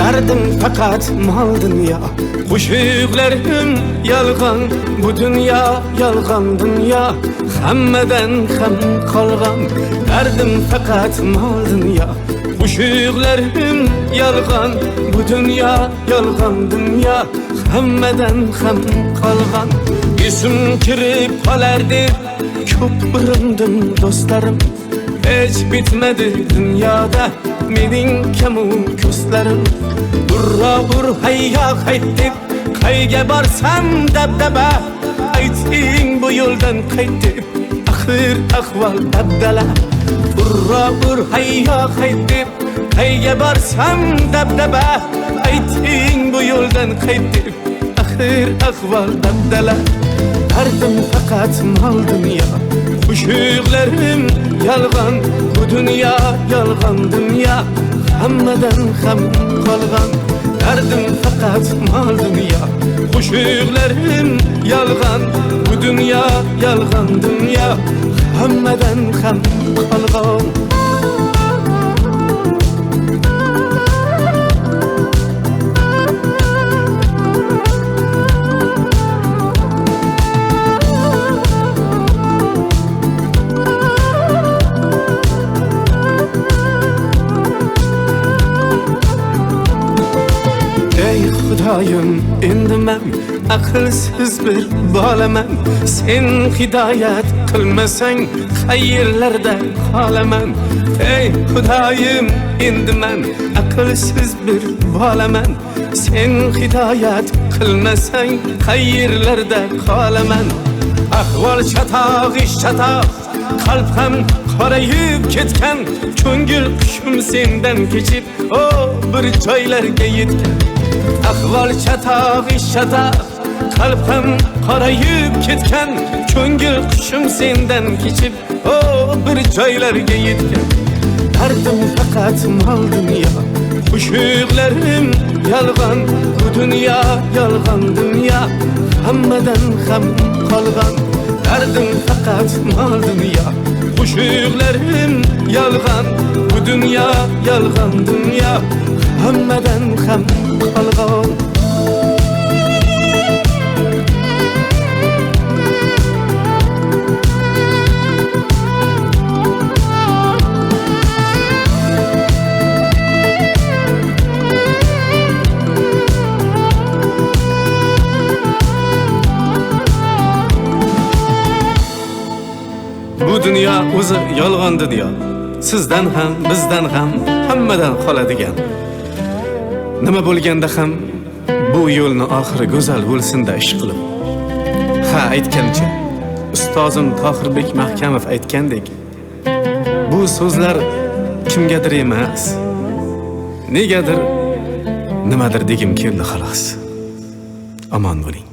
Derdim fakat mal dünya. Qo'shiqlarim yalg'on, bu dünya yalg'on dünya. Hammadan ham qolgan derdim fakat mal dünya. Qo'shiqlarim yalg'on, bu dünya yalg'on dünya. Hammadan ham qolgan esim kirib qolar deb ko'p urindim do'stlarim. Hiç bitmedi dünyada mening kamu ko'zlarim. Urra ur hayya hayt deb qayga borsam dabdaba. Ayting bu yo'ldan qayt deb axir ahvol dabdala. Urra ur hayya hayt deb qayga borsam dabdaba. Ayting bu yo'ldan qayt deb axir ahvol dabdala. Derdim fakat mal dünya. Qo'shiqlarim yalg'on, bu dünya yalg'on dünya. Hammadan ham qolgan derdim fakat mal dünya. Qo'shiqlarim yalg'on, bu dünya yalg'on dünya. Hammadan ham qolgan. Xudoyim endi men aqlsiz bir bolaman. Sen hidoyat qilmasang qayerlarda qolaman. Ey Xudoyim endi men aqlsiz bir bolaman. Sen hidoyat qilmasang qayerlarda qolaman. Ahvol chatoq ish chatoq, qalb ham qorayib ketgan. Ko'ngil qushim sendan kechib o bir joylarga yetgan. Ahvol chatoq ish chatoq, qalb ham qorayib ketgan. Ko'ngil qushim sendan kechib o bir joylarga yetgan. Derdim fakat mal dünya. Qo'shiqlarim yalg'on, bu dünya yalg'on dünya. Hammadan ham qolgan derdim fakat mal dünya. Qo'shiqlarim yalg'on, bu dünya yalg'on dünya. Hammadan ham qolgan. Bu dünya o'zi yolg'on dunyo. Sizdan ham, bizdan ham, hammadan qoladigan. Nima bo'lganda ham bu yo'lni oxiri go'zal bo'lsin-da ish qilib. Ha, aytgancha ustozim Tohirbek Mahkamov aytgandek, bu so'zlar kimgadir emas, negadir, nimadir degim keldi xolos. Omon bo'ling.